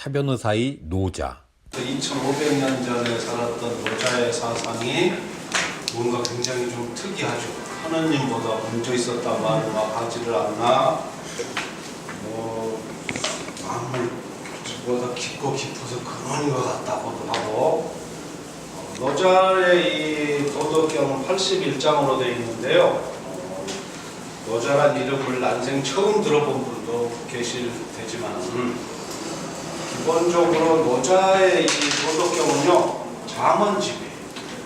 차변의사의 노자. 2500년 전에 살았던 노자의 사상이 뭔가 굉장히 좀 특이하죠. 하느님보다 먼저 있었다 말을 하지를 않나, 마음을 저보다 깊고 깊어서 근원인 것 같다고도 하고, 노자의 이 도덕경은 81장으로 되어 있는데요. 노자란 이름을 난생 처음 들어본 분도 계실 테지만, 기본적으로 노자의 이 도덕경은요, 잠언집이에요.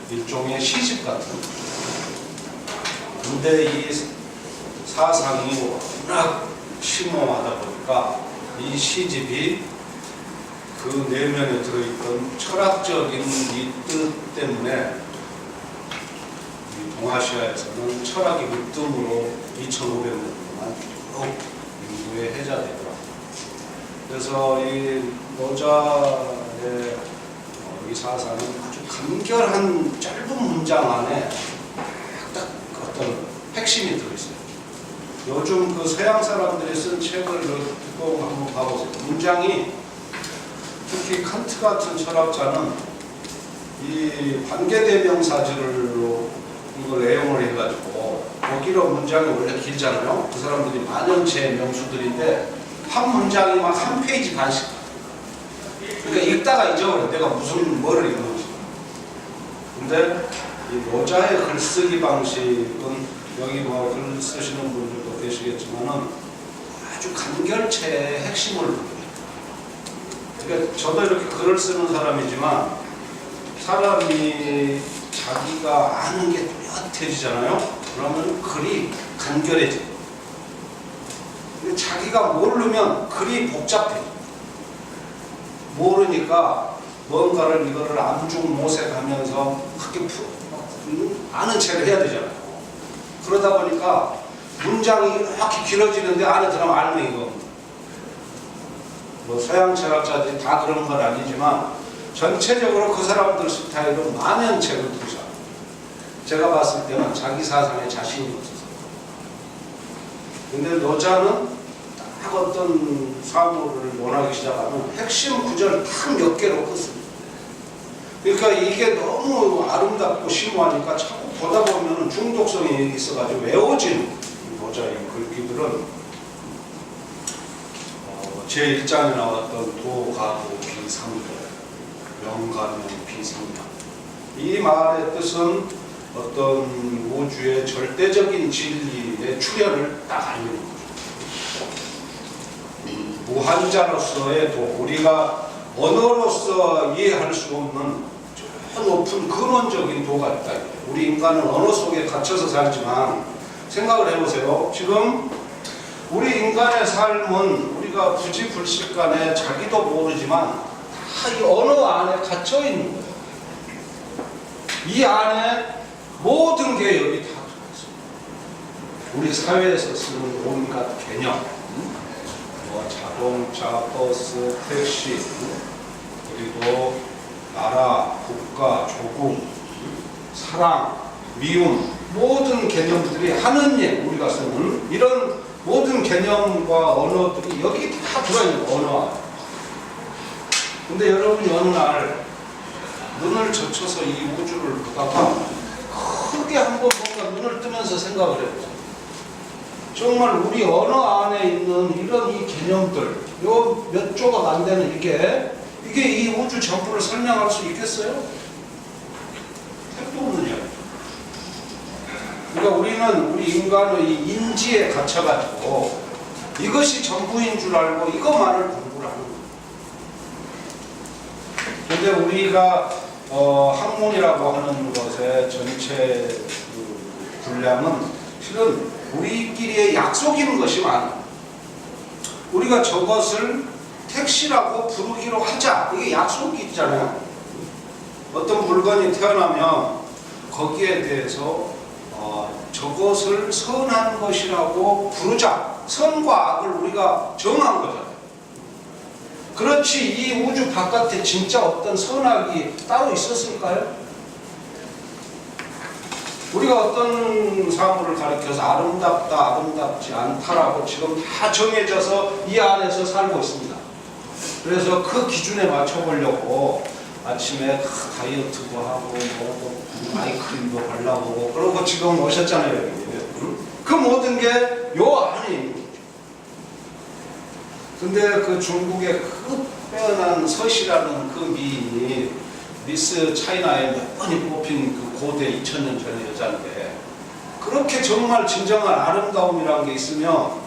일종의 시집 같은. 근데 이 사상이 워낙 심오하다 보니까 이 시집이 그 내면에 들어있던 철학적인 이 뜻 때문에 이 동아시아에서는 철학이 물등으로 2500년 동안 쭉 인구에 해자되더라고요. 그래서 이 노자의 이 사상은 아주 간결한 짧은 문장 안에 딱 어떤 핵심이 들어있어요. 요즘 그 서양 사람들이 쓴 책을 듣고 한번 봐보세요. 문장이, 특히 칸트 같은 철학자는 이 관계대명사절로 이걸 내용을 해가지고, 독일어 문장이 원래 길잖아요. 그 사람들이 만연체 명수들인데 한 문장이 막 한 페이지 반씩. 그러니까 읽다가 잊어버려. 내가 무슨 뭐를 읽는지. 근데 이 노자의 글쓰기 방식은, 여기 뭐 글 쓰시는 분들도 계시겠지만은 아주 간결체의 핵심을 보여요. 그러니까 저도 이렇게 글을 쓰는 사람이지만, 사람이 자기가 아는 게 뚜렷해지잖아요. 그러면 글이 간결해져요. 근데 자기가 모르면 글이 복잡해요. 모르니까 뭔가를 이거를 암중모색하면서 크게 아는 체를 해야 되잖아요. 그러다 보니까 문장이 이렇게 길어지는데 안에 들어가면 알면 이거. 뭐 서양 철학자들이 다 그런 건 아니지만 전체적으로 그 사람들 스타일은 만연책을 두자. 제가 봤을 때는 자기 사상에 자신이 없어서. 근데 노자는 딱 어떤 사물을 원하기 시작하면 핵심 구절 딱 몇 개로 끊습니다. 그러니까 이게 너무 아름답고 심오하니까 자꾸 보다 보면 중독성이 있어가지고 외워지는 노자의 글귀들은, 제1장에 나왔던 도가도 비상도, 명가명 비상명. 이 말의 뜻은 어떤 우주의 절대적인 진리의 출현을 딱 알리는 거죠. 무한자로서의 도, 우리가 언어로서 이해할 수 없는 저 높은 근원적인 도가 있다. 우리 인간은 언어 속에 갇혀서 살지만, 생각을 해보세요. 지금 우리 인간의 삶은 우리가 부지불식간에 자기도 모르지만 다 이 언어 안에 갇혀 있는 거예요. 이 안에 모든 게 여기 다 들어있어요. 우리 사회에서 쓰는 온갖 개념, 뭐 자동차, 버스, 택시, 그리고 나라, 국가, 조국, 사랑, 미움, 모든 개념들이 하느님, 우리가 쓰는 이런 모든 개념과 언어들이 여기 다 들어있는 언어. 근데 여러분이 어느 날 눈을 젖혀서 이 우주를 보다가 크게 한번 뭔가 눈을 뜨면서 생각을 해보세요. 정말 우리 언어 안에 있는 이런 이 개념들, 요 몇 조각 안 되는 이게 이 우주 전부를 설명할 수 있겠어요? 택도 없는 이야기. 그러니까 우리는 우리 인간의 인지에 갇혀가지고 이것이 전부인 줄 알고 이것만을 공부를 하는 거예요. 근데 우리가 학문이라고 하는 것의 전체 그 분량은 실은 우리끼리의 약속인 것이 많아요. 우리가 저것을 택시라고 부르기로 하자. 이게 약속이 있잖아요. 어떤 물건이 태어나면 거기에 대해서 저것을 선한 것이라고 부르자. 선과 악을 우리가 정한 거잖아요. 그렇지, 이 우주 바깥에 진짜 어떤 선악이 따로 있었을까요? 우리가 어떤 사물을 가리켜서 아름답다, 아름답지 않다라고 지금 다 정해져서 이 안에서 살고 있습니다. 그래서 그 기준에 맞춰보려고 아침에 다이어트도 하고 뭐 아이크림도 발라보고 그러고 지금 오셨잖아요. 여기. 그 모든 게 요 안에 있는 거죠. 근데 그 중국의 그 빼어난 서시라는 그 미인이 미스 차이나에 몇 번이 뽑힌 그 고대 2000년 전의 여자인데 그렇게 정말 진정한 아름다움이라는 게 있으면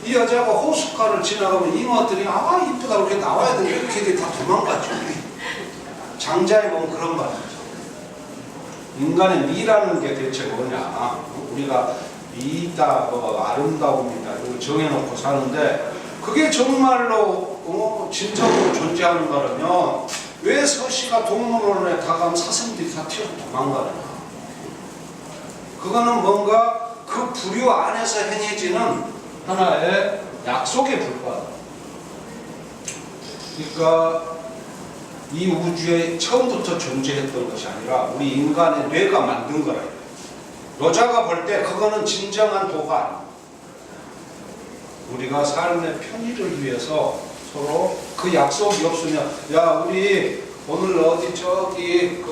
이 여자가 호숫가를 지나가면 잉어들이 아 이쁘다 그렇게 나와야 되는데 이렇게 다 도망가죠. 장자에 보면 그런 말이죠. 인간의 미라는 게 대체 뭐냐? 우리가 미다, 아름다움이다 이걸 정해놓고 사는데 그게 정말로 진정으로 존재하는 거라면 왜 서시가 동물원에 다가면 사슴들이 다 튀어서 도망가느냐? 그거는 뭔가 그 부류 안에서 행해지는 하나의 약속에 불과하다. 그러니까 이 우주에 처음부터 존재했던 것이 아니라 우리 인간의 뇌가 만든 거라. 여자가 볼 때 그거는 진정한 도가 아닙니다. 우리가 삶의 편의를 위해서 서로 그 약속이 없으면 야 우리 오늘 어디 저기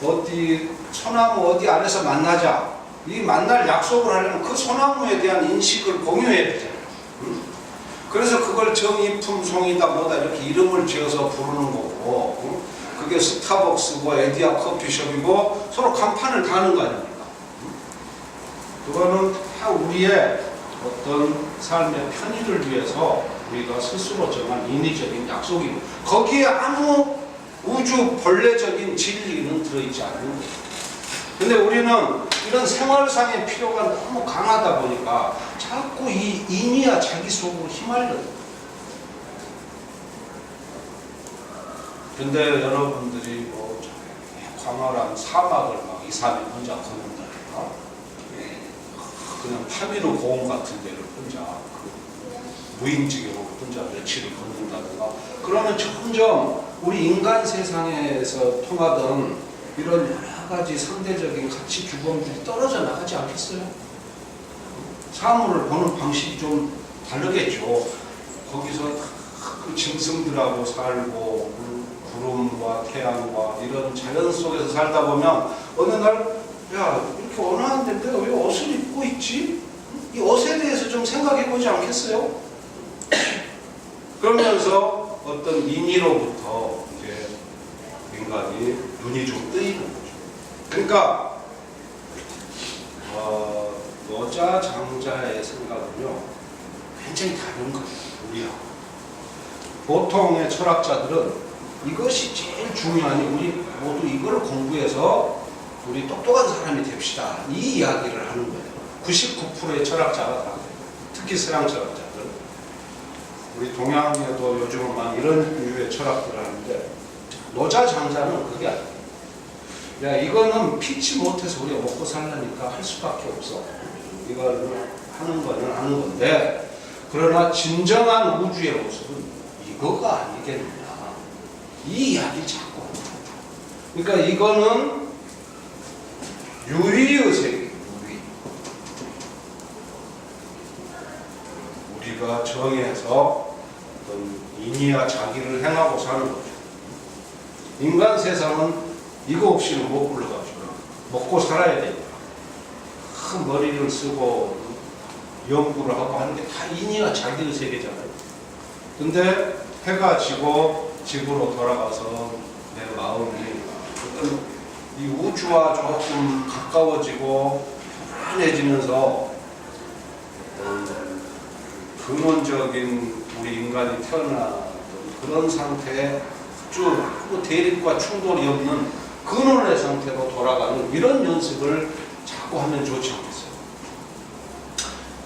어디 소나무 어디 안에서 만나자. 이 만날 약속을 하려면 그 소나무에 대한 인식을 공유해야 되잖아요. 그래서 그걸 정이품송이다 뭐다 이렇게 이름을 지어서 부르는 거고 그게 스타벅스고 에디아 커피숍이고 서로 간판을 다는 거 아닙니까? 그거는 다 우리의 어떤 삶의 편의를 위해서 우리가 스스로 정한 인위적인 약속이고 거기에 아무 우주 본래적인 진리는 들어있지 않는 거예요. 근데 우리는 이런 생활상의 필요가 너무 강하다 보니까 자꾸 이 인위와 자기 속으로 휘말려요. 근데 여러분들이 뭐 광활한 사막을 막 2, 3일 혼자 걷는다든가 그냥 파미르 고원 같은 데를 혼자 무인지경으로 혼자 며칠을 걷는다든가 그러면 점점 우리 인간 세상에서 통하던 이런 여러 가지 상대적인 가치 규범들이 떨어져 나가지 않겠어요? 사물을 보는 방식이 좀 다르겠죠. 거기서 그 짐승들하고 살고 구름과 태양과 이런 자연 속에서 살다 보면 어느 날 야 이렇게 온화한데 내가 왜 옷을 입고 있지? 이 옷에 대해서 좀 생각해 보지 않겠어요? 그러면서 어떤 인위로부터 이제 인간이 눈이 좀 뜨이는 거죠. 그러니까 여자 장자의 생각은요 굉장히 다른 거예요. 우리하고 보통의 철학자들은 이것이 제일 중요하니 우리 모두 이걸 공부해서 우리 똑똑한 사람이 됩시다 이 이야기를 하는 거예요. 99%의 철학자가 다 그래요. 특히 서양 철학자들 우리 동양에도 요즘은 막 이런 유의 철학들을 하는데 노자 장자는 그게 아니에요. 야 이거는 피치 못해서 우리가 먹고 살라니까 할 수밖에 없어. 이걸 하는 거는 하는 건데 그러나 진정한 우주의 모습은 이거가 아니겠느냐 이 이야기를 자꾸 하는 거죠. 그러니까 이거는 유의의 세계 우리가 정해서 어떤 인위와 자기를 행하고 사는 거죠. 인간 세상은 이거 없이는 못 굴러가죠. 먹고 살아야 되니까. 큰 머리를 쓰고 연구를 하고 하는 게 다 인위와 자기의 세계잖아요. 근데 해가 지고 집으로 돌아가서 내 마음이 어떤 이 우주와 조금 가까워지고 편안해지면서 근원적인 우리 인간이 태어나던 그런 상태에 쭉 대립과 충돌이 없는 근원의 상태로 돌아가는 이런 연습을 자꾸 하면 좋지 않겠어요?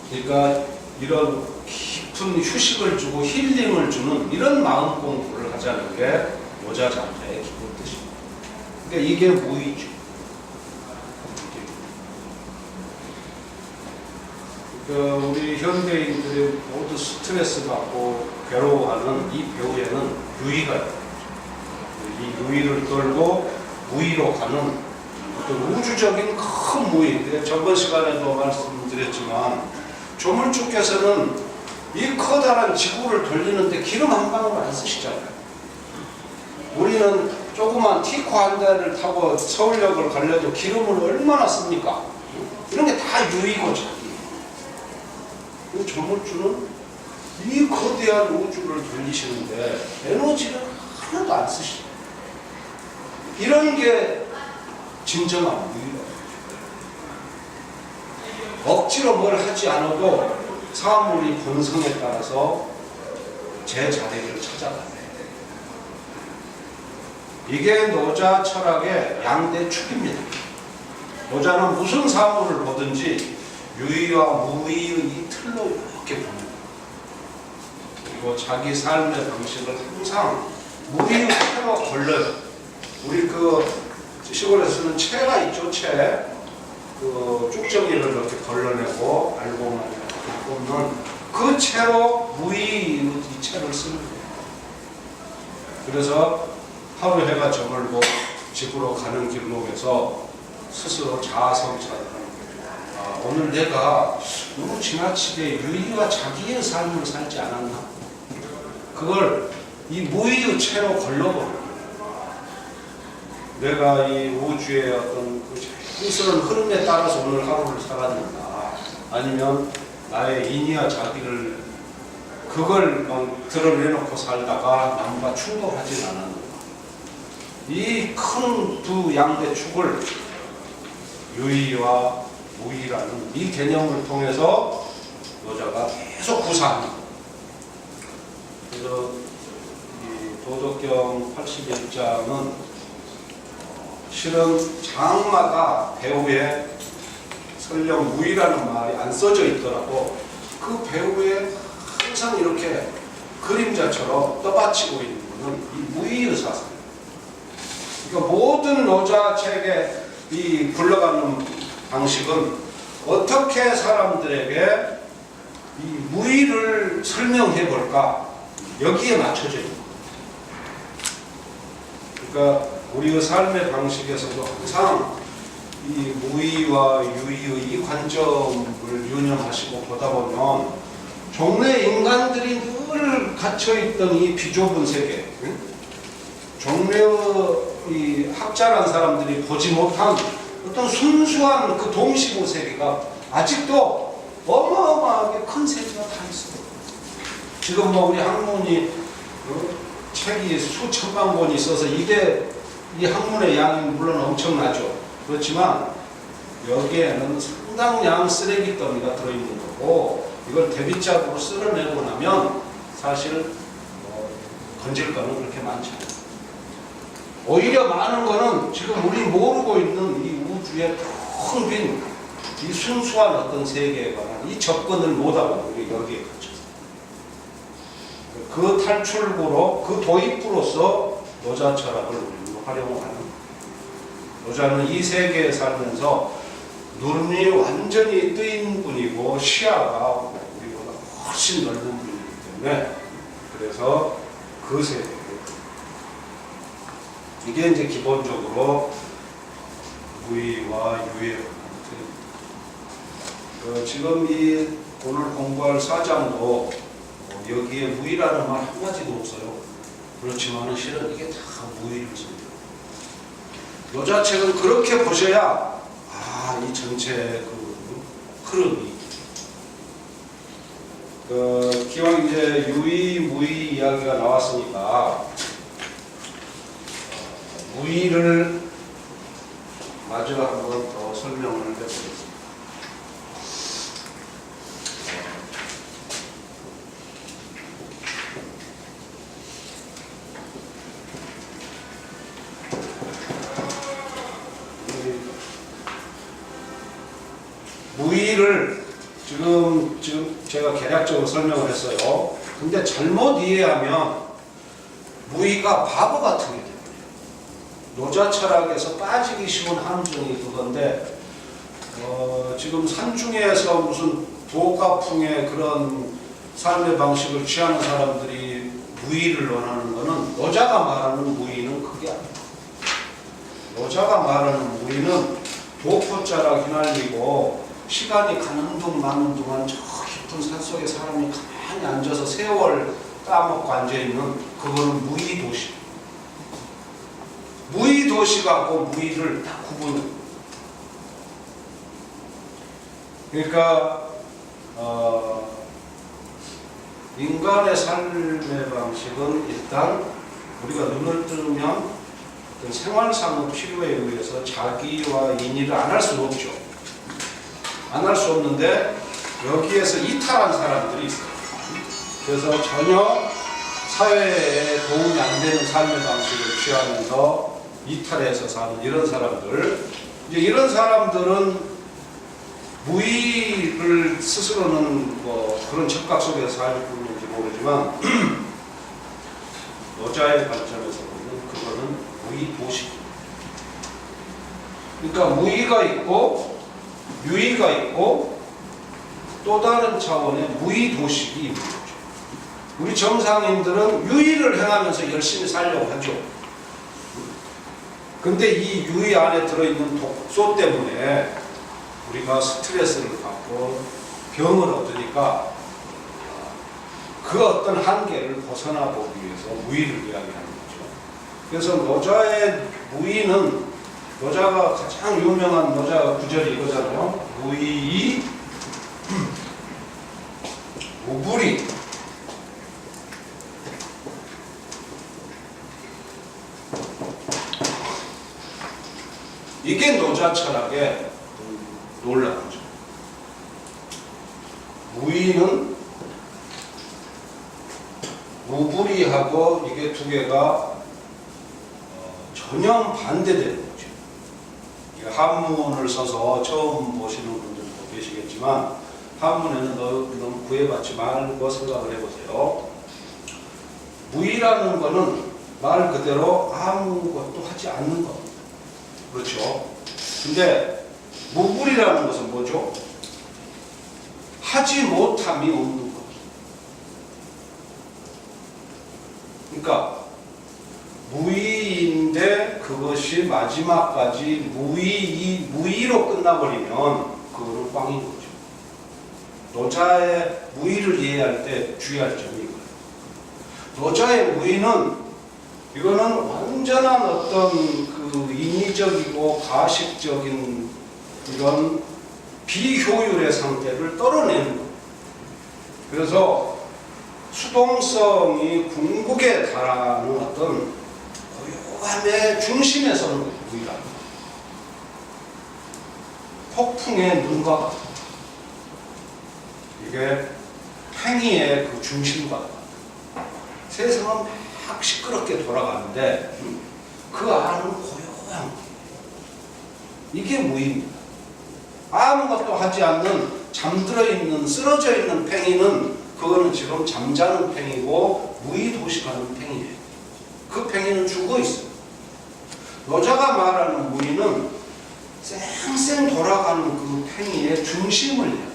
그러니까 이런 깊은 휴식을 주고 힐링을 주는 이런 마음 공부를 하자는 게 여자 장자의 기본 뜻입니다. 그러니까 이게 무의죠. 그러니까 우리 현대인들이 모두 스트레스 받고 괴로워하는 이 묘에는 유의가 있다. 이 유의를 떨고 무의로 가는 어떤 우주적인 큰 무의. 저번 시간에도 말씀드렸지만 조물주께서는 이 커다란 지구를 돌리는데 기름 한 방울 안 쓰시잖아요. 우리는 조그만 티코 한 대를 타고 서울역을 가려도 기름을 얼마나 씁니까? 이런 게 다 유이고 자기. 조물주는 이 거대한 우주를 돌리시는데 에너지를 하나도 안 쓰시죠. 이런 게 진정한 무의라고. 억지로 뭘 하지 않아도 사물이 본성에 따라서 제 자리를 찾아가요. 이게 노자 철학의 양대 축입니다. 노자는 무슨 사물을 보든지 유의와 무의의 이 틀로 이렇게 봅니다. 그리고 자기 삶의 방식을 항상 무의의 틀로 걸러요. 우리 시골에 쓰는 채가 있죠, 채. 쭉정이를 이렇게 걸러내고 알고만 이렇게 꼽는 그 채로 무의의 이 채를 쓰는 거예요. 그래서 하루 해가 저물고 집으로 가는 길목에서 스스로 자아성찰을 하는 거죠. 오늘 내가 너무 지나치게 유의와 자기의 삶을 살지 않았나? 그걸 이 무의의 채로 걸러버려요. 내가 이 우주의 어떤 자연스러운 흐름에 따라서 오늘 하루를 살았는가? 아니면 나의 인이와 자기를 그걸 막 드러내놓고 살다가 남과 충돌하진 않았는가? 이 큰 두 양대 축을 유의와 무의라는 이 개념을 통해서 노자가 계속 구사합니다. 그래서 이 도덕경 81장은 실은 장마다 배후에 설령 무의라는 말이 안 써져 있더라도 그 배후에 항상 이렇게 그림자처럼 떠받치고 있는 것은 이 무의의 사상. 그러니까 모든 노자 책의 이 굴러가는 방식은 어떻게 사람들에게 이 무의를 설명해 볼까 여기에 맞춰져 있는 거예요. 그러니까 우리의 삶의 방식에서도 항상 이 무의와 유의의 이 관점을 유념하시고 보다 보면 종래 인간들이 늘 갇혀있던 이 비좁은 세계, 종래의 이 학자란 사람들이 보지 못한 어떤 순수한 그 동시고 세계가 아직도 어마어마하게 큰 세계가 다 있어요. 지금 뭐 우리 학문이 책이 수천만 권이 있어서 이게 이 학문의 양이 물론 엄청나죠. 그렇지만 여기에는 상당량 쓰레기 더미가 들어있는 거고 이걸 대비작으로 쓸어내고 나면 사실 건질 거는 그렇게 많지 않아요. 오히려 많은 거는 지금 우리 모르고 있는 이 우주의 텅 빈 이 순수한 어떤 세계에 관한 이 접근을 못하고 우리 여기에 갇혀서 그 탈출구로 그 도입부로서 노자 철학을 우리는 활용하는 노자는 이 세계에 살면서 눈이 완전히 뜨인 분이고 시야가 우리보다 훨씬 넓은 분이기 때문에 그래서 그 세계 이게 이제 기본적으로 무의와 유의의 지금 이 오늘 공부할 사장도 여기에 무의라는 말 한마디도 없어요. 그렇지만 실은 이게 다 무의를 씁니다. 노자 책은 그렇게 보셔야 이 전체 그 흐름이 기왕 이제 유의, 무의 이야기가 나왔으니까 무의를 마저 한번 더 설명을 해보겠습니다. 무의를 지금 제가 개략적으로 설명을 했어요. 근데 잘못 이해하면 무의가 바보 같은 게 돼요. 노자 철학에서 빠지기 쉬운 함정이 그건데 지금 산중에서 무슨 도가풍의 그런 삶의 방식을 취하는 사람들이 무의를 원하는 것은 노자가 말하는 무의는 그게 아니에요. 노자가 말하는 무의는 도포자락 휘날리고 시간이 가는 동 마는 동안 저 깊은 산속에 사람이 가만히 가만히 앉아서 세월 따먹고 앉아있는 그거는 무의도시. 무의도시하고 무의를 다 구분해. 그러니까 인간의 삶의 방식은 일단 우리가 눈을 뜨면 어떤 생활상의 필요에 의해서 자기와 인의를 안 할 수는 없죠. 안 할 수 없는데 여기에서 이탈한 사람들이 있어요. 그래서 전혀 사회에 도움이 안 되는 삶의 방식을 취하면서 이탈해서 사는 이런 사람들, 이제 이런 사람들은 무의를 스스로는 뭐 그런 착각 속에서 살고 있는지 모르지만 여자의 관점에서 보면 그거는 무의도식입니다. 그러니까 무의가 있고 유의가 있고 또 다른 차원의 무의도식이 있는 거죠. 우리 정상인들은 유의를 행하면서 열심히 살려고 하죠. 근데 이 유의 안에 들어있는 독소 때문에 우리가 스트레스를 받고 병을 얻으니까 그 어떤 한계를 벗어나 보기 위해서 무의를 이야기하는 거죠. 그래서 노자의 무의는, 노자가 가장 유명한 노자 구절이 이거잖아요. 무의이 무불이. 이게 노자 철학의 놀라운 점. 무의는 무불이하고 이게 두 개가 전혀 반대되는 거죠. 한문을 써서 처음 보시는 분들도 계시겠지만 한문에는 너무 구애받지 말고 생각을 해보세요. 무의라는 거는 말 그대로 아무것도 하지 않는 겁니다. 그렇죠? 근데 무불이라는 것은 뭐죠? 하지 못함이 없는 것. 그러니까 무의인데 그것이 마지막까지 무의로 끝나버리면 그거는 꽝인 거죠. 노자의 무의를 이해할 때 주의할 점이 이거예요. 노자의 무의는 이거는 완전한 어떤 그 인위적이고 가식적인 이런 비효율의 상태를 떨어내는 거예요. 그래서 수동성이 궁극에 달하는 어떤 고요함의 중심에 서는 거예요. 무의라. 폭풍의 눈과 같다. 이게 행위의 그 중심과 같다. 세상은 막 시끄럽게 돌아가는데 그 안은 고요한 거예요. 이게 무의입니다. 아무것도 하지 않는 잠들어 있는 쓰러져 있는 팽이는 그거는 지금 잠자는 팽이고 무의도식하는 팽이에요. 그 팽이는 죽어 있어요. 노자가 말하는 무의는 쌩쌩 돌아가는 그 팽이의 중심을 해요.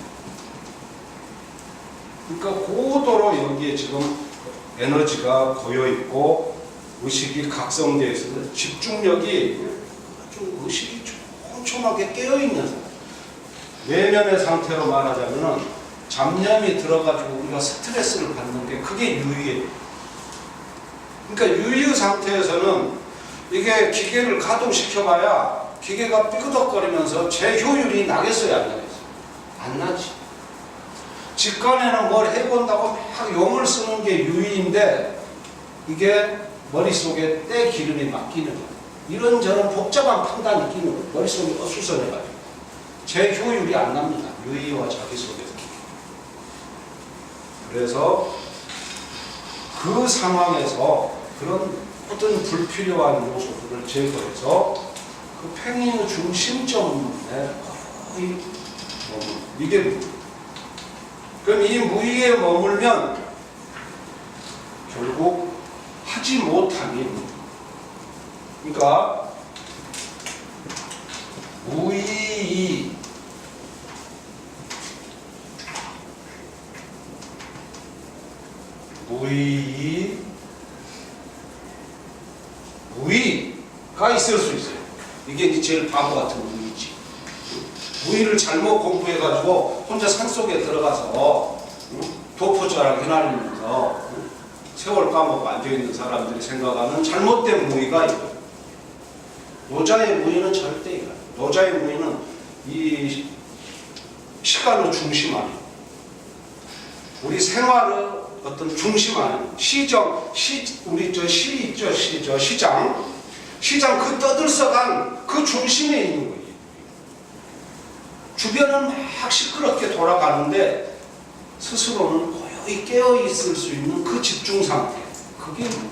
그러니까 고도로 여기에 지금 에너지가 고여 있고 의식이 각성되어 있어서 집중력이 좀 의식이 촘촘하게 깨어 있는 상태. 내면의 상태로 말하자면은 잡념이 들어가지고 우리가 스트레스를 받는 게 그게 유의예요. 그러니까 유의 상태에서는 이게 기계를 가동시켜봐야 기계가 삐그덕거리면서 제 효율이 나겠어요, 안 나겠어요? 안 나지. 직관에는 뭘 해본다고 막 용을 쓰는 게 유의인데 이게 머릿속에 때 기름이 막 끼는 거예요. 이런저런 복잡한 판단이 끼는 거예요. 머릿속이 어수선해가지고. 제 효율이 안 납니다. 유의와 자기 속에서. 그래서 그 상황에서 그런 모든 불필요한 요소들을 제거해서 그 팽이의 중심점에 거의 이게 그럼 이 무의에 머물면 결국 하지 못함이 그러니까 무의 무의가 있을 수 있어요. 이게 이제 제일 바보 같은 무의지. 무의를 잘못 공부해가지고 혼자 산속에 들어가서 도포자락 휘날리면서 세월 까먹고 앉아있는 사람들이 생각하는 잘못된 무의가 이거. 노자의 무의는 절대 이거. 노자의 무의는 이 시간의 중심 안에, 우리 생활의 어떤 중심 안에, 우리 시 있죠, 시장 그 떠들썩한 그 중심에 있는 거예요. 주변은 막 시끄럽게 돌아가는데 스스로는 고요히 깨어 있을 수 있는 그 집중 상태, 그게 무의.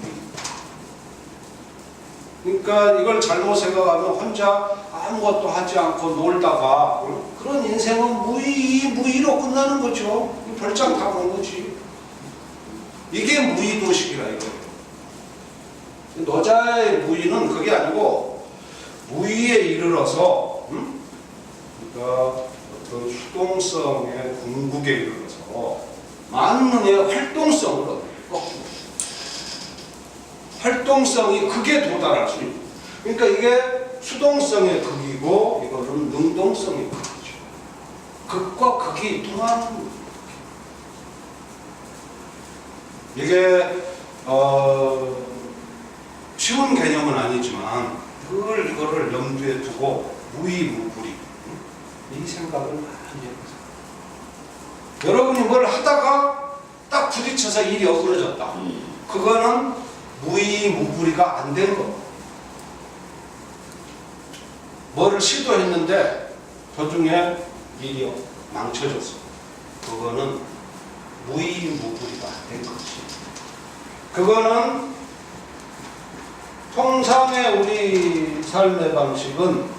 그러니까 이걸 잘못 생각하면 혼자 아무것도 하지 않고 놀다가 그런 인생은 무의로 끝나는 거죠. 별장 다 본 거지. 이게 무의도식이라 이거예요. 노자의 무의는 그게 아니고 무의에 이르러서 그러니까 어떤 수동성의 궁극에 이르러서 만능의 활동성을 얻어요. 활동성이 극에 도달할 수 있는. 그러니까 이게 수동성의 극이고 이거는 능동성의 극이죠. 극과 극이 통하는. 이게 쉬운 개념은 아니지만 늘 이거를 염두에 두고 무의무불이 이 생각을 많이 해보세요. 여러분이 뭘 하다가 딱 부딪혀서 일이 어그러졌다. 그거는 무의무불이가 안 된 거. 뭐를 시도했는데 도중에 일이 망쳐졌어. 그거는 무의무불이가 안 된 거지. 그거는 통상의 우리 삶의 방식은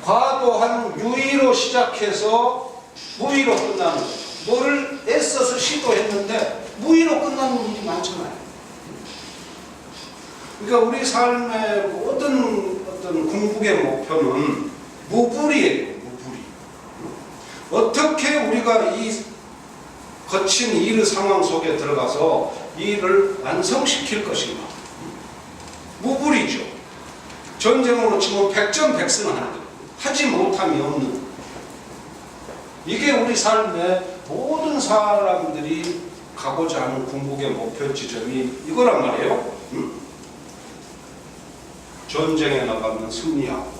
과도한 유의로 시작해서 무의로 끝나는 거죠. 뭐를 애써서 시도했는데 무의로 끝나는 일이 많잖아요. 그러니까 우리 삶의 모든 어떤 궁극의 목표는 무불이에요. 무불이. 어떻게 우리가 이 거친 일의 상황 속에 들어가서 이 일을 완성시킬 것인가. 무불이죠. 전쟁으로 치면 백전백승 하는 거. 하지 못함이 없는. 이게 우리 삶의 모든 사람들이 가고자 하는 궁극의 목표 지점이 이거란 말이에요. 전쟁에 나가면 승리하고,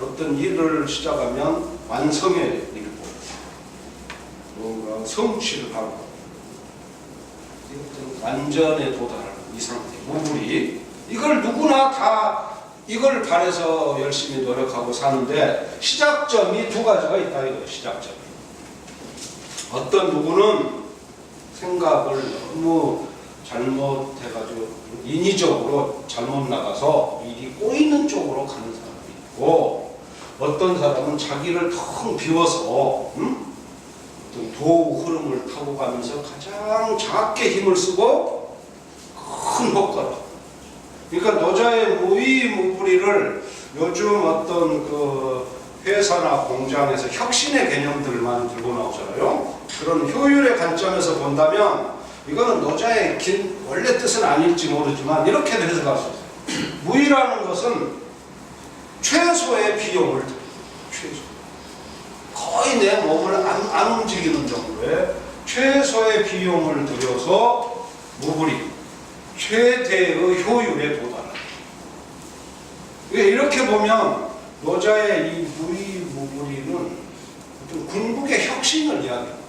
어떤 일을 시작하면 완성에 이르고, 뭔가 성취를 하고, 완전에 도달하는 이 상태, 무불이. 이걸 누구나 다 이걸 바래서 열심히 노력하고 사는데 시작점이 두 가지가 있다 이거예요. 시작점이. 어떤 누구는 생각을 너무 잘못해가지고 인위적으로 잘못 나가서 일이 꼬이는 쪽으로 가는 사람이 있고, 어떤 사람은 자기를 텅 비워서 어떤 도우 흐름을 타고 가면서 가장 작게 힘을 쓰고 큰 효과를. 그러니까 노자의 무의무불이를 요즘 어떤 그 회사나 공장에서 혁신의 개념들만 들고 나오잖아요. 그런 효율의 관점에서 본다면 이거는 노자의 긴 원래 뜻은 아닐지 모르지만 이렇게도 해석할 수 있어요. 무의라는 것은 최소의 비용을 들여요. 최소. 거의 내 몸을 안 움직이는 정도의 최소의 비용을 들여서 무불이 최대의 효율에 도달한다. 이렇게 보면 노자의 이 무의무불이는 어떤 궁극의 혁신을 이야기합니다.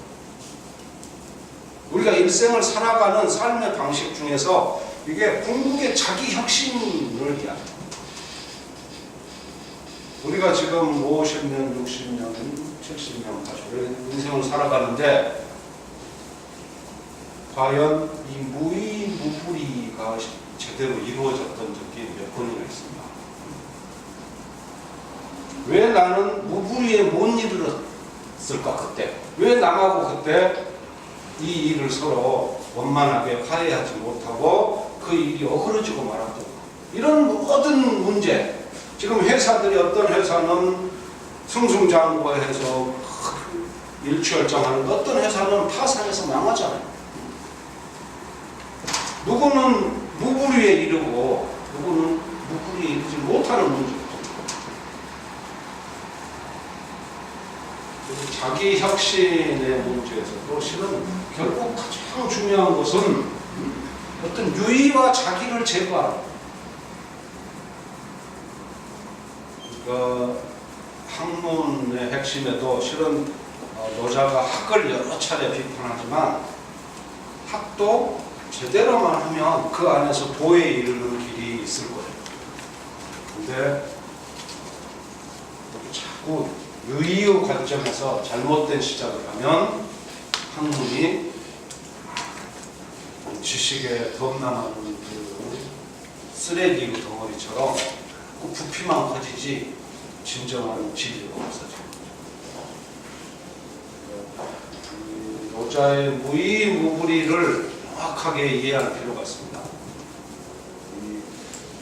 우리가 일생을 살아가는 삶의 방식 중에서 이게 궁극의 자기 혁신을 이야기합니다. 우리가 지금 50년, 60년, 70년 가지고 인생을 살아가는데 과연 이 무의무불이가 제대로 이루어졌던 적이 몇 번이나 있습니다. 왜 나는 무불이에 못 이르렀을까 그때? 왜 남하고 그때 이 일을 서로 원만하게 화해하지 못하고 그 일이 어그러지고 말았던 이런 모든 문제. 지금 회사들이 어떤 회사는 승승장구해서 일취월장하는데 어떤 회사는 파산해서 망하잖아요. 누구는 무불위에 이르고 누구는 무불위에 이르지 못하는 문제입니다. 자기 혁신의 문제에서도 실은 결국 가장 중요한 것은 어떤 유의와 자기를 제거하는. 그러니까 학문의 핵심에도 실은 노자가 학을 여러 차례 비판하지만 학도 제대로만 하면 그 안에서 도에 이르는 길이 있을 거예요. 근데 자꾸 유의의 관점에서 잘못된 시작을 하면 학문이 지식의 덤남하는 그 쓰레기 덩어리처럼 그 부피만 커지지 진정한 진리가 없어져요. 노자의 무의무불이를 정확하게 이해할 필요가 있습니다.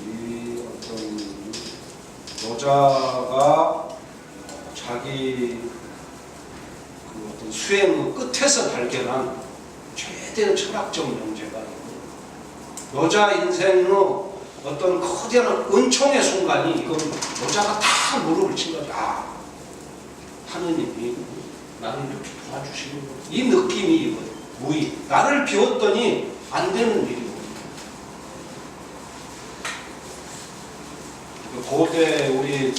이 어떤 노자가 자기 그 어떤 수행의 끝에서 발견한 최대의 철학적 명제가 노자 인생의 어떤 거대한 은총의 순간이 이건 노자가 다 무릎을 친 거죠. 아, 하느님이 나를 이렇게 도와주시는 거. 이 느낌이 이거예요. 무의. 나를 비웠더니 안 되는 일이고. 고대 우리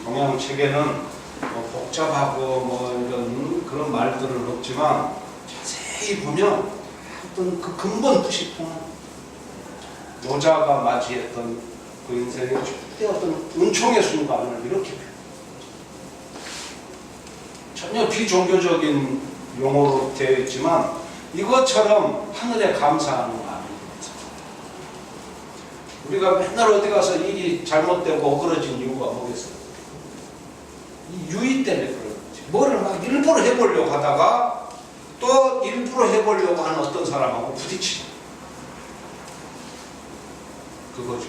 동양 책에는 복잡하고 이런 그런 말들은 없지만 자세히 보면 어떤 그 근본 뜻이 통한 노자가 맞이했던 그 인생의 절대 어떤 은총의 순간을 이렇게 전혀 비종교적인 용어로 되어 있지만 이것처럼 하늘에 감사하는 마음이 있어요. 우리가 맨날 어디 가서 일이 잘못되고 어그러진 이유가 뭐겠어요? 이 유의 때문에 그런 거지. 뭐를 막 일부러 해보려고 하다가 또 일부러 해보려고 하는 어떤 사람하고 부딪히죠. 그거죠.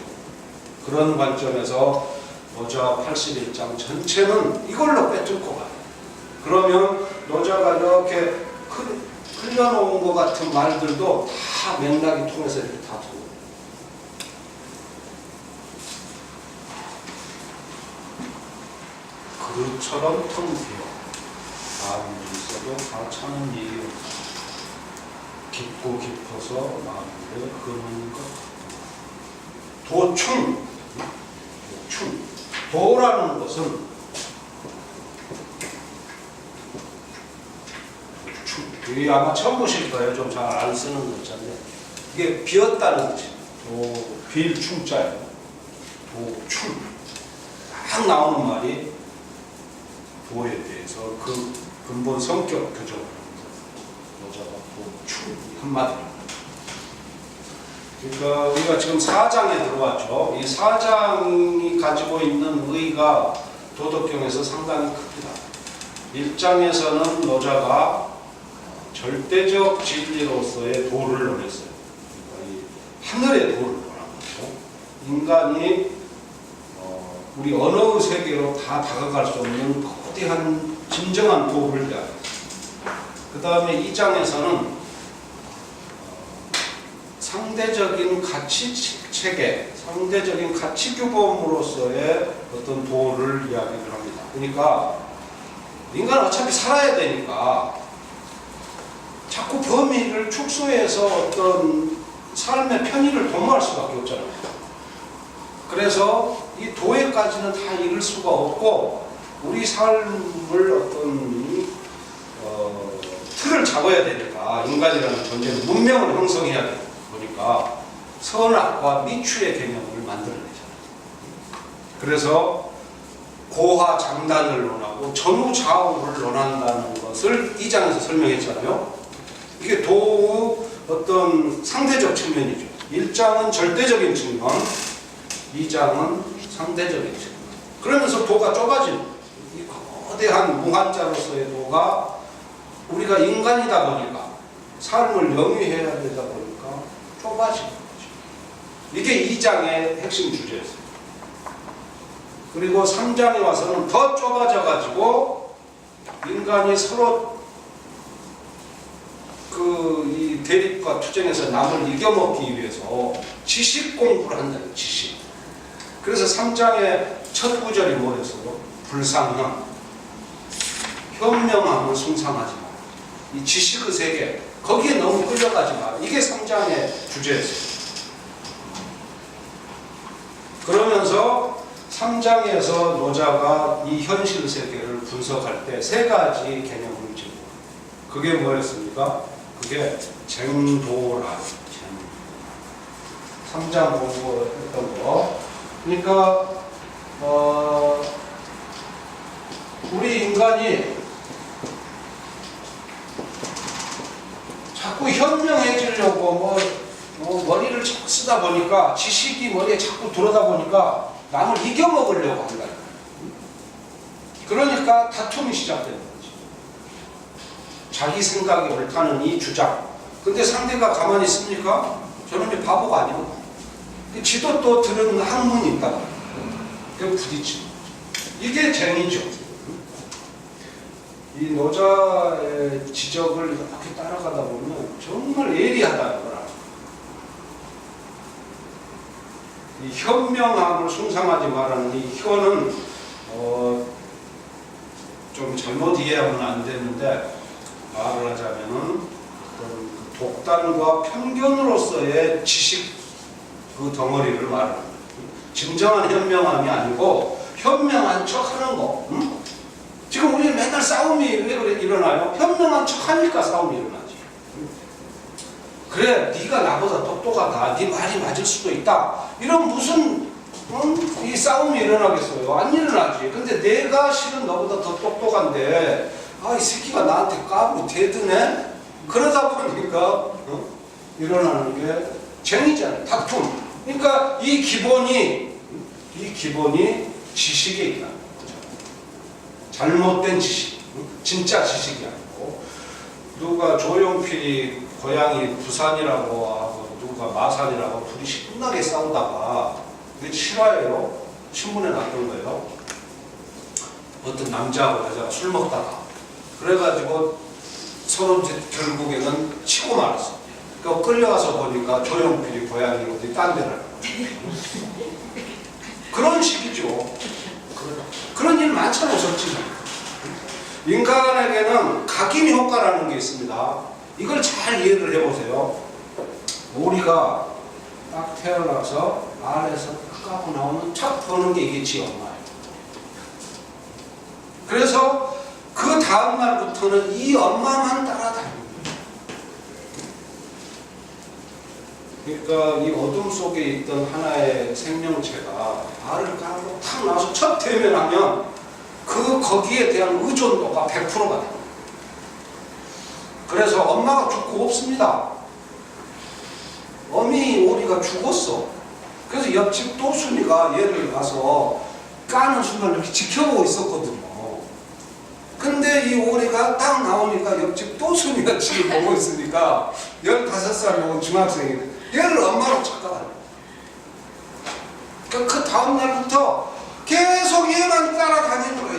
그런 관점에서 노자 81장 전체는 이걸로 빼뚫고 가요. 그러면 노자가 이렇게 흘려놓은 것 같은 말들도 다 맥락이 통해서 이렇게 다 들어요. 그릇처럼 텅 비어 마음이 있어도 다 차는 일이 없어. 깊고 깊어서 마음에 그는 것. 도충. 도라는 것은 이게 아마 처음 보실 거예요. 좀 잘 안 쓰는 글자인데 이게 비었다는 뜻이에요. 빌 충자예요. 도충. 딱 나오는 말이 도에 대해서 그 근본 성격 교정을 합니다. 노자가 도충 한마디로. 그러니까 우리가 지금 4장에 들어왔죠. 이 4장이 가지고 있는 의의가 도덕경에서 상당히 큽니다. 1장에서는 노자가 절대적 진리로서의 도를 논했어요. 그러니까 이 하늘의 도를 논한 거죠. 인간이 우리 언어의 세계로 다 다가갈 수 없는 거대한 진정한 도를 이야기했어요. 그 다음에 2장에서는 상대적인 가치 체계, 상대적인 가치 규범으로서의 어떤 도를 이야기를 합니다. 그러니까 인간은 어차피 살아야 되니까 자꾸 범위를 축소해서 어떤 삶의 편의를 도모할 수밖에 없잖아요. 그래서 이 도에까지는 다 이룰 수가 없고 우리 삶을 어떤 틀을 잡아야 되니까 인간이라는 존재는 문명을 형성해야 되고 그러니까 선악과 미추의 개념을 만들어내잖아요. 그래서 고하 장단을 논하고 전후 좌우를 논한다는 것을 2장에서 설명했잖아요. 이게 도의 어떤 상대적 측면이죠. 1장은 절대적인 측면, 2장은 상대적인 측면. 그러면서 도가 좁아지는 이 거대한 무한자로서의 도가 우리가 인간이다 보니까 삶을 영위해야 되다 보니까 좁아지는 거죠. 이게 2장의 핵심 주제였어요. 그리고 3장에 와서는 더 좁아져가지고 인간이 서로 이 대립과 투쟁에서 남을 이겨먹기 위해서 지식 공부를 한다는 지식. 그래서 3장의 첫 구절이 뭐였어요? 불상형, 현명함을 숭상하지 마. 이 지식의 세계 거기에 너무 끌려가지 마. 이게 3장의 주제였어요. 그러면서 3장에서 노자가 이 현실 세계를 분석할 때 세 가지 개념을 지고 그게 뭐였습니까? 그게 쟁도라. 3장 공부했던 거. 그러니까 우리 인간이 자꾸 현명해지려고 머리를 자꾸 쓰다 보니까 지식이 머리에 자꾸 들어다 보니까 남을 이겨먹으려고 한다. 그러니까 다툼이 시작되는 거지. 자기 생각이 옳다는 이 주장. 근데 상대가 가만히 있습니까? 저놈이 바보가 아니거든. 지도 또 들은 학문이 있다. 그 부딪히는 거죠. 이게 쟁이죠. 이 노자의 지적을 이렇게 따라가다 보면 정말 예리하다는 거라. 이 현명함을 숭상하지 말라는 이 현은 좀 잘못 이해하면 안 되는데 말을 하자면은 독단과 편견으로서의 지식 그 덩어리를 말합니다. 진정한 현명함이 아니고 현명한 척하는 거. 응? 지금 우리 맨날 싸움이 왜 그래 일어나요? 현명한 척하니까 싸움이 일어나지. 그래, 네가 나보다 똑똑하다. 네 말이 맞을 수도 있다. 이런 무슨 이 싸움이 일어나겠어요? 안 일어나지. 근데 내가 실은 너보다 더 똑똑한데 이 새끼가 나한테 까불고 대드네? 그러다 보니까 일어나는 게 쟁이잖아요. 다툼. 그러니까 이 기본이 지식에 있다는 거죠. 잘못된 지식, 진짜 지식이 아니고 누가 조용필이 고향이 부산이라고 하고 누가 마산이라고 둘이 신나게 싸우다가 이게 실화예요. 신문에 났던 거예요. 어떤 남자하고 여자가 술 먹다가 그래가지고 서로 결국에는 치고 말았어. 그러니까 끌려와서 보니까 조용필이 고향이 어디 딴 데를 그런 식이죠. 그런 일 많잖아요. 솔직히 인간에게는 각인 효과라는 게 있습니다. 이걸 잘 이해를 해보세요. 우리가 딱 태어나서 알에서 까고 나오는 첫 보는 게 이게 지 엄마예요. 그래서 그 다음 날부터는 이 엄마만 따라다닙니다. 그러니까 이 어둠 속에 있던 하나의 생명체가 알을 까고 탁 나와서 첫 대면하면 거기에 대한 의존도가 100%가 됩니다. 그래서 엄마가 죽고 없습니다. 어미 오리가 죽었어. 그래서 옆집 또순이가 얘를 가서 까는 순간 이렇게 지켜보고 있었거든요. 근데 이 오리가 딱 나오니까 옆집 또순이가 지금 보고 있으니까 15살 먹은 중학생이 얘를 엄마로 착각하는. 그러니까 그 다음 날부터 계속 얘만 따라다니는 거예요.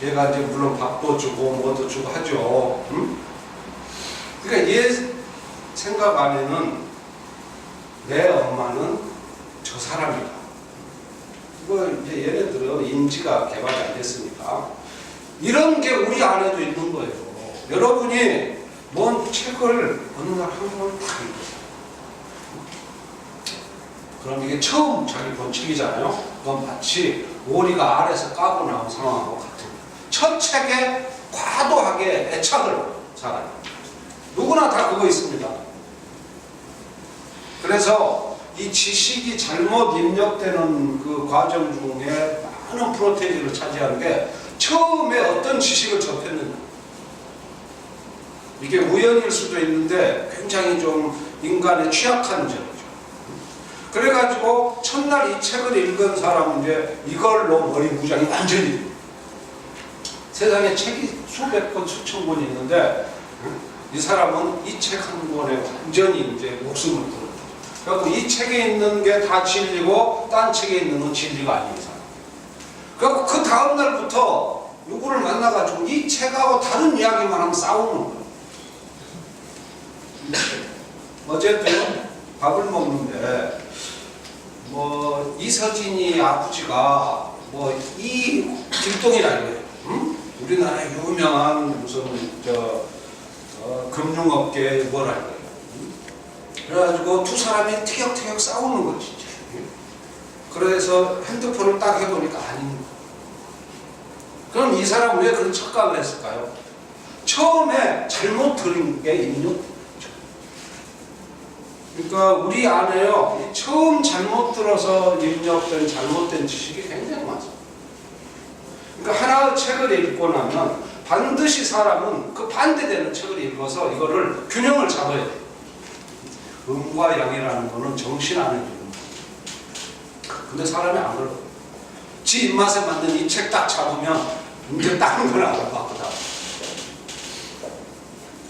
얘가 이제 물론 밥도 주고 뭐도 주고 하죠. 응? 그러니까 얘 생각 안에는 내 엄마는 저 사람이다. 이거 이제 얘네들은 인지가 개발이 안 됐으니까 이런 게 우리 안에도 있는 거예요. 여러분이 뭔 책을 어느 날 한 권 딱 읽었어요. 그럼 이게 처음 자기 본 책이잖아요. 그건 마치 오리가 알에서 까고 나온 상황하고 같은 거예요. 첫 책에 과도하게 애착을 살아요. 누구나 다 그거 있습니다. 그래서 이 지식이 잘못 입력되는 그 과정 중에 많은 프로테이지를 차지하는 게 처음에 어떤 지식을 접했느냐. 이게 우연일 수도 있는데 굉장히 좀 인간의 취약한 점이죠. 그래가지고 첫날 이 책을 읽은 사람은 이제 이걸로 머리 무장이 완전히 세상에 책이 수백 권, 수천 권이 있는데 이 사람은 이 책 한 권에 완전히 이제 목숨을 걸는 거죠. 그래서 이 책에 있는 게 다 진리고 딴 책에 있는 건 진리가 아닌 사람. 그래서 그 다음 날부터 누구를 만나가지고 이 책하고 다른 이야기만 하면 싸우는 거예요. 어쨌든 밥을 먹는데 이서진이 아버지가 이 길동이라 이거예요. 응? 우리나라의 유명한 무슨 금융업계 뭐랄까요. 그래가지고 두 사람이 티격태격 싸우는 거지. 그래서 핸드폰을 딱 해보니까 아닌 거예요. 그럼 이 사람 왜 그런 착각을 했을까요? 처음에 잘못 들은 게 있는. 그러니까 우리 안에요, 처음 잘못 들어서 입력된 잘못된 지식이 굉장히 많습니다. 그러니까 하나의 책을 읽고 나면 반드시 사람은 그 반대되는 책을 읽어서 이거를 균형을 잡아야 돼요. 음과 양이라는 거는 정신 안에 있는 거예요. 근데 사람이 안 그래요. 지 입맛에 맞는 이 책 딱 잡으면 이제 다른 걸 알아봤거든.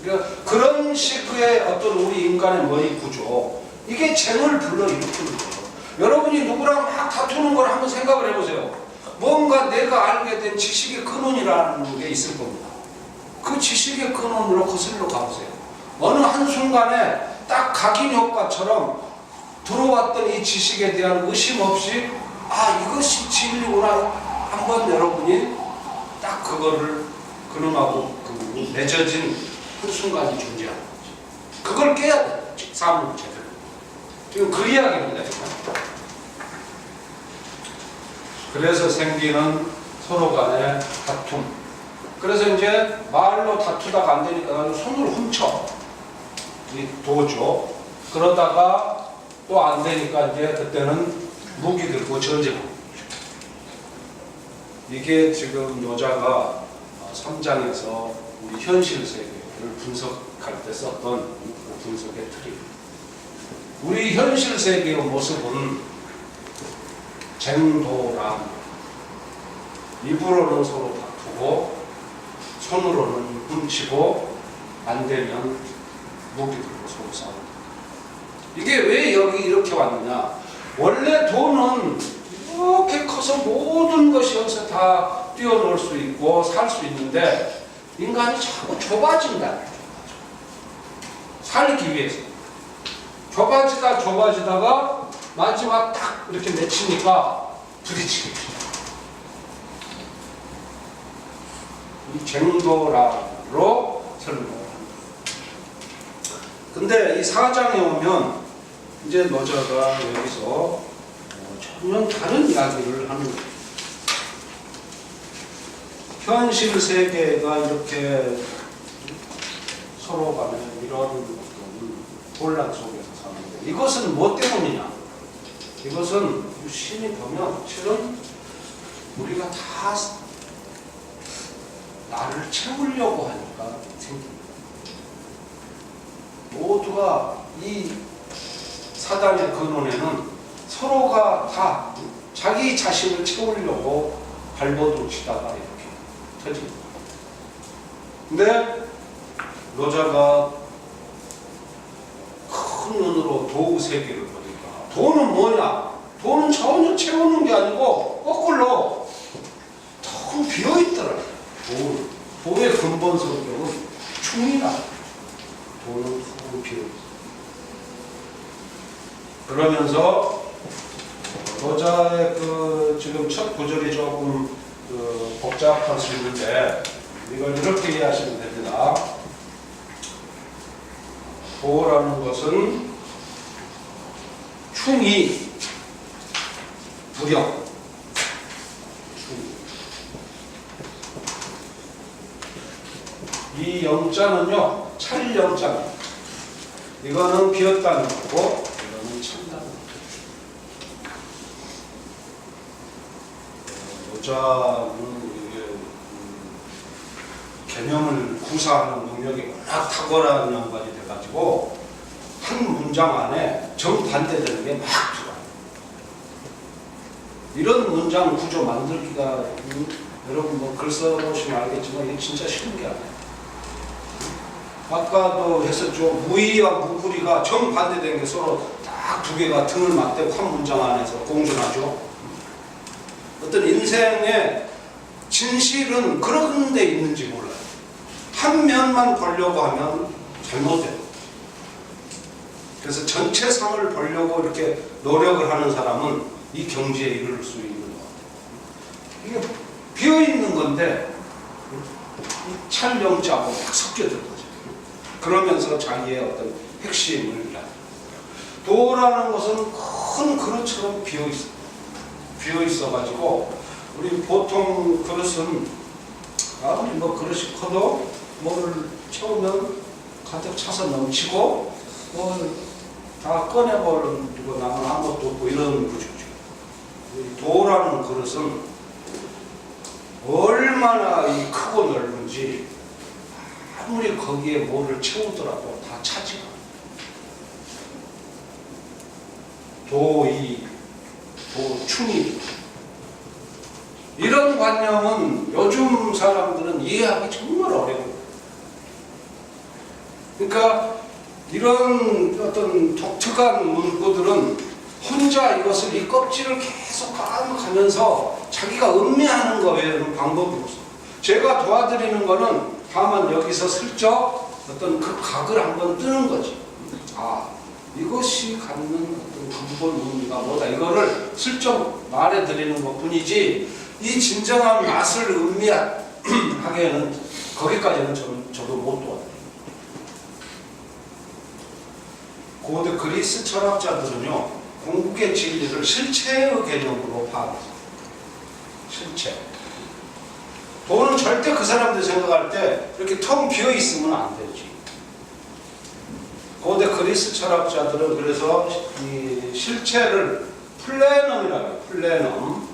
그러니까 그런 식의 어떤 우리 인간의 머리 구조, 이게 쟁을 불러일으키는 거예요. 여러분이 누구랑 막 다투는 걸 한번 생각을 해보세요. 뭔가 내가 알게 된 지식의 근원이라는 게 있을 겁니다. 그 지식의 근원으로 거슬러 가보세요. 어느 한순간에 딱 각인 효과처럼 들어왔던 이 지식에 대한 의심 없이 이것이 진리구나. 한번 여러분이 딱 그거를 근원하고 맺어진 그 순간이 존재하는 거죠. 그걸 깨야 돼요. 사물 제대로. 지금 그 이야기입니다. 그래서 생기는 서로 간의 다툼. 그래서 이제 말로 다투다가 안 되니까 손으로 훔쳐. 이 도죠. 그러다가 또 안 되니까 이제 그때는 무기 들고 전쟁. 이게 지금 노자가 3장에서 우리 현실 세계를 분석할 때 썼던 분석의 틀입니다. 우리 현실 세계의 모습은 쟁도랑 입으로는 서로 다투고 손으로는 훔치고 안 되면 무기 들고 서로 싸운다. 이게 왜 여기 이렇게 왔느냐? 원래 돈은 이렇게 커서 모든 것이 여기서 다 뛰어놀 수 있고 살 수 있는데 인간이 자꾸 좁아진다. 살기 위해서. 좁아지다가 마지막 딱 이렇게 맺히니까 부딪히게 돼요. 이 쟁도라로 설명을 합니다. 근데 이 4장에 오면 이제 노자가 여기서 전혀 다른 이야기를 하는 거예요. 현실 세계가 이렇게 서로 간에 이런 혼란 속에서 사는데 이것은 뭐 때문이냐? 이것은 신이 보면 실은 우리가 다 나를 채우려고 하니까 생깁니다. 모두가 이 사단의 근원에는 서로가 다 자기 자신을 채우려고 발버둥 치다가 이렇게 터집니다. 근데 노자가 큰 눈으로 도우 세계를 보니까 돈은 뭐냐? 돈은 전혀 채우는 게 아니고 거꾸로 텅 비어있더라. 도의 근본 성격은 충이다. 돈은 텅 비어있어. 그러면서 노자의 지금 첫 구절이 조금 복잡할 수 있는데 이걸 이렇게 이해하시면 됩니다. 도라는 것은 충이 부력. 이 영자는요, 찰영자입니다. 이거는 비었다는 거고, 이거는 찬다는 거죠. 노자는 이게 개념을 구사하는 능력이 워낙 탁월한 양반이 돼가지고 한 문장 안에 정반대되는 게 막 들어와요. 이런 문장 구조 만들기가 여러분 뭐 글 써보시면 알겠지만 이게 진짜 쉬운 게 아니에요. 아까도 했었죠. 무의와 무구리가 정반대된 게 서로 딱 두 개가 등을 맞대고 한 문장 안에서 공존하죠. 어떤 인생의 진실은 그런 데 있는지 몰라요. 한 면만 보려고 하면 잘못돼요. 그래서 전체 상을 보려고 이렇게 노력을 하는 사람은 이 경지에 이를 수 있는 것 같아요. 이게 비어있는 건데 이 찰영자하고 딱 섞여든 거죠. 그러면서 자기의 어떤 핵심을 이야기합니다. 도라는 것은 큰 그릇처럼 비어있어. 비어있어가지고 우리 보통 그릇은 아무리 뭐 그릇이 커도 뭐를 채우면 가득 차서 넘치고 뭐 다 꺼내버리고 나면 아무것도 없고 이런 구조죠. 도라는 그릇은 얼마나 이 크고 넓은지 아무리 거기에 뭐를 채우더라도 다 차지가. 도충이 이런 관념은 요즘 사람들은 이해하기 정말 어려워요. 그러니까 이런 어떤 독특한 문구들은 혼자 이것을 이 껍질을 계속 까먹으면서 자기가 음미하는 거 외에는 방법이 없어요. 제가 도와드리는 거는 다만 여기서 슬쩍 어떤 그 각을 한번 뜨는 거지. 아, 이것이 갖는 어떤 근본 의미가 뭐다. 이거를 슬쩍 말해드리는 것 뿐이지, 이 진정한 맛을 음미하기에는 거기까지는 저도 못 도와드립니다. 고대 그리스 철학자들은요, 궁극의 진리를 실체의 개념으로 파악했어요. 실체. 도는 절대 그 사람들이 생각할 때 이렇게 텅 비어 있으면 안 되지. 고대 그리스 철학자들은 그래서 이 실체를 플래넘이라고 해요. 플래넘.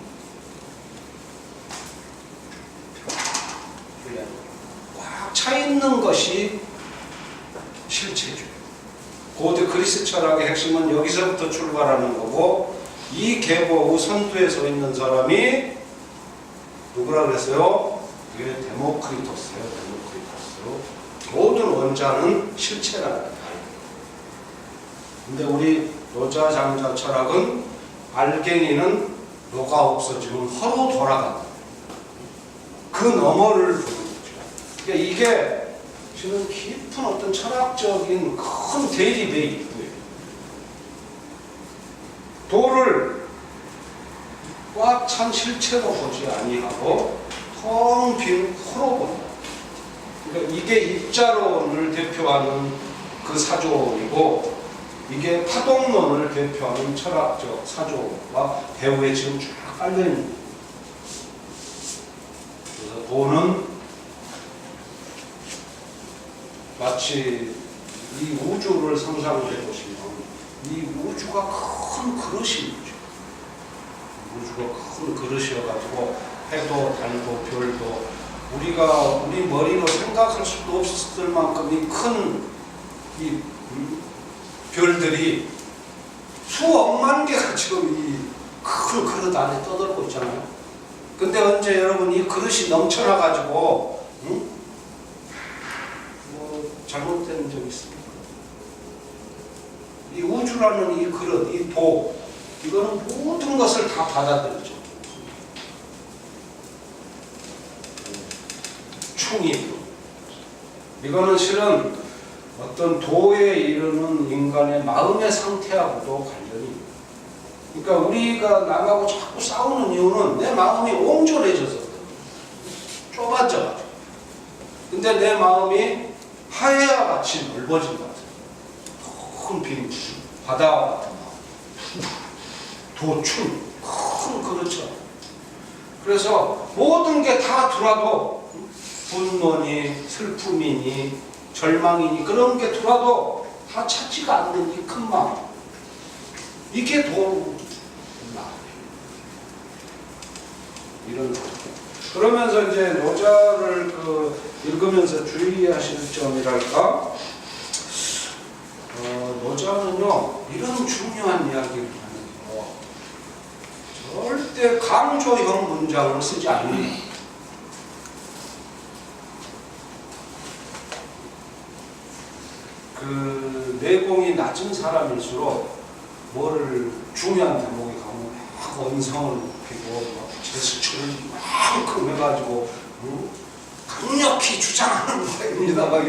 꽉 차 있는 것이 실체죠. 고대 그리스 철학의 핵심은 여기서부터 출발하는 거고, 이 계보의 선두에 서 있는 사람이 누구라 그랬어요? 그게 데모크리토스예요. 데모크리토스. 모든 원자는 실체라는 거예요. 근데 우리 노자 장자 철학은 알갱이는 노가 없어지면 허로 돌아간다. 그 너머를 보는 거죠. 그러니까 이게 지금 깊은 어떤 철학적인 큰 대립에 있고요. 도를 꽉 찬 실체로 보지 아니하고 텅 빈 허로 본다. 그러니까 이게 입자론을 대표하는 그 사조이고, 이게 파동론을 대표하는 철학적 사조와 배후에 지금 쫙 깔려있는 거예요. 그래서 도는 마치 이 우주를 상상해 보시면 이 우주가 큰 그릇인 거죠. 우주가 큰 그릇이어가지고 해도 달도 별도 우리가 우리 머리로 생각할 수도 없었을 만큼의 큰 이 별들이 수억만 개가 지금 이 큰 그릇 안에 떠들고 있잖아요. 근데 언제 여러분 이 그릇이 넘쳐나가지고 잘못된 적이 있습니다. 이 우주라는 이 그릇, 이 도, 이거는 모든 것을 다 받아들이죠. 충이. 이거는 실은 어떤 도에 이르는 인간의 마음의 상태하고도 관련이 있습니다. 그러니까 우리가 남하고 자꾸 싸우는 이유는 내 마음이 옹졸해져서 좁아져가지고. 근데 내 마음이 하해와 같이 넓어진 것 같아요. 큰 빈 바다와 같은 마음. 도충, 큰 그릇처럼. 그래서 모든 게 다 들어와도 분노니 슬픔이니 절망이니 그런 게 들어와도 다 찾지가 않는 이 큰 마음. 이게 도로 이런 거. 그러면서 이제 노자를 읽으면서 주의하실 점이랄까? 노자는요, 이런 중요한 이야기를 하는데요. 절대 강조형 문장을 쓰지 않습니다. 그 내공이 낮은 사람일수록 뭐를 중요한 대목에 가면 막 언성을 높이고 막 제스처를 만큼 해가지고 강력히 주장하는 거입니다. 막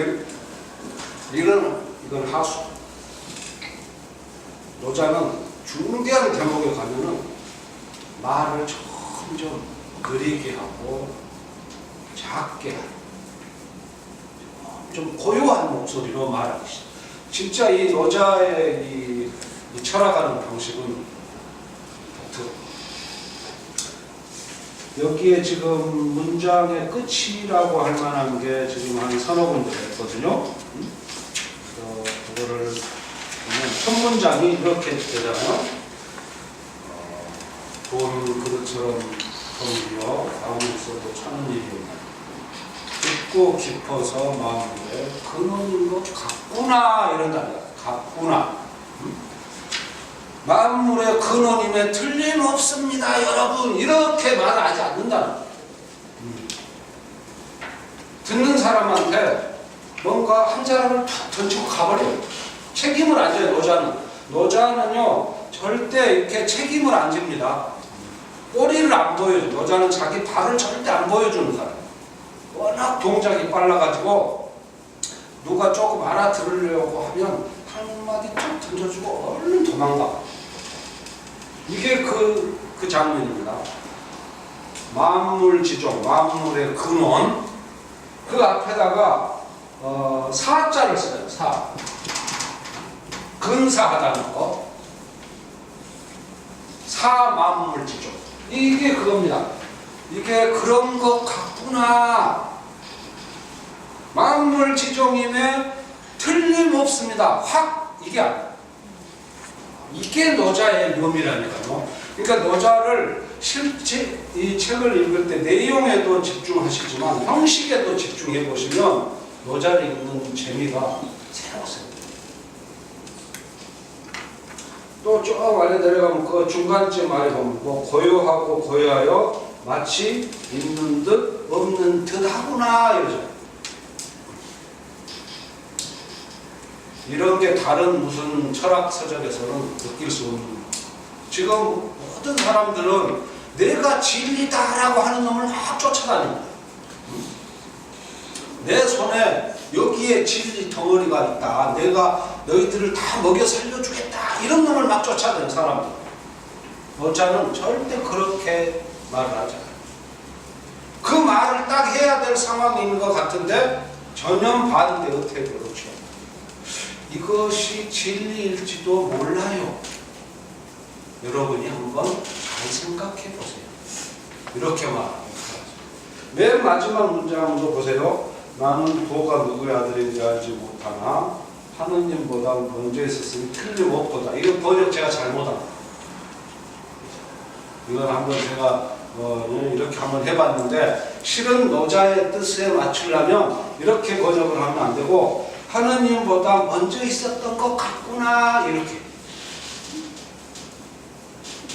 이건 하수. 노자는 중대한 대목에 가면은 말을 점점 느리게 하고 작게 좀 고요한 목소리로 말하기 시작. 진짜 이 노자의 이 철학하는 방식은 독특. 여기에 지금 문장의 끝이라고 할 만한 게 지금 한 서너 군데 있거든요. 그거를 보면 첫 문장이 이렇게 되잖아요. 돌 그릇처럼 덤비어 아무것도 찾는 일이었나. 깊고 깊어서 마음에 근원인 것 같구나 이런다. 같구나. 만물의 근원임에 틀림없습니다 여러분 이렇게 말하지 않는다는 거예요. 듣는 사람한테 뭔가 한 사람을 툭 던지고 가버려요. 책임을 안 져요. 노자는요 절대 이렇게 책임을 안 집니다. 꼬리를 안 보여줘. 노자는 자기 발을 절대 안 보여주는 사람. 워낙 동작이 빨라가지고 누가 조금 알아들으려고 하면 한마디 툭 던져주고 얼른 도망가. 이게 그 장면입니다. 만물지종, 만물의 근원. 그 앞에다가 사자를 써요. 사. 근사하다는 거. 사만물지종. 이게 그겁니다. 이게 그런 것 같구나. 만물지종임에 틀림없습니다. 확 이게 아니에요. 이게 노자의 묘미라니까요. 그러니까 노자를 실제 이 책을 읽을 때 내용에도 집중하시지만 형식에도 집중해 보시면 노자를 읽는 재미가 새로워요. 또 쭉 아래 내려가면 그 중간쯤 아래 보면 뭐 고요하고 고요하여 마치 있는 듯 없는 듯 하구나 이러죠. 이런 게 다른 무슨 철학 서적에서는 느낄 수 없는 거예요. 지금 모든 사람들은 내가 진리다라고 하는 놈을 막 쫓아다닙니다. 내 손에 여기에 진리 덩어리가 있다. 내가 너희들을 다 먹여 살려주겠다. 이런 놈을 막 쫓아다니는 사람들. 노자는 절대 그렇게 말을 하지 않아요. 그 말을 딱 해야 될 상황이 있는 것 같은데 전혀 반대 어떻게 그렇죠. 이것이 진리일지도 몰라요. 여러분이 한번 잘 생각해 보세요. 이렇게 말합니다. 맨 마지막 문장도 보세요. 나는 도가 누구의 아들인지 알지 못하나 하느님보다 먼저 있었으니 틀림없도다. 이거 번역 제가 잘못합니다. 이건 한번 제가 이렇게 한번 해봤는데 실은 노자의 뜻에 맞추려면 이렇게 번역을 하면 안 되고 하느님보다 먼저 있었던 것 같구나 이렇게.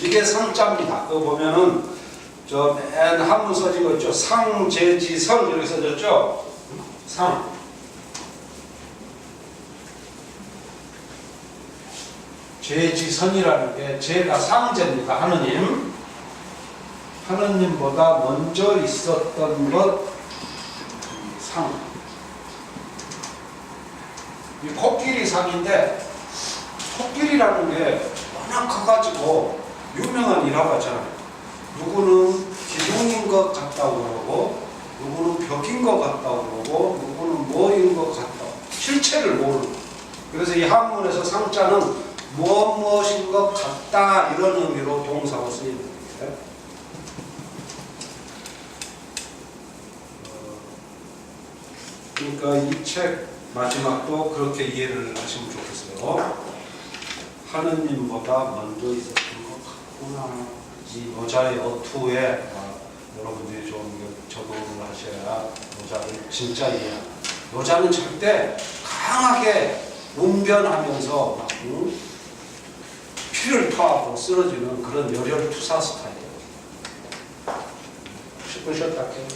이게 상자입니다. 그거 보면은 저 맨 한문 써진 거 있죠. 상제지선 이렇게 써졌죠. 상. 제지선이라는 게 제가 상제입니다. 하느님. 하느님보다 먼저 있었던 것 상. 이 코끼리 상인데 코끼리라는 게 워낙 커가지고 유명한 일화가 있잖아요. 누구는 기둥인 것 같다고 그러고 누구는 벽인 것 같다고 그러고 누구는 뭐인 것 같다고 실체를 모르고 그래서 이 한문에서 상자는 무엇인 것 같다 이런 의미로 동사로 쓰이는 거예요. 그러니까 이 책 마지막도 그렇게 이해를 하시면 좋겠어요. 하느님보다 먼저 있었던 것 같구나. 이 노자의 어투에 여러분들이 좀 적응을 하셔야 노자를 진짜 이해합니다. 노자는 절대 강하게 운변하면서 막, 피를 토하고 쓰러지는 그런 열혈투사 스타일이에요. 10분 쉬었다 할게요.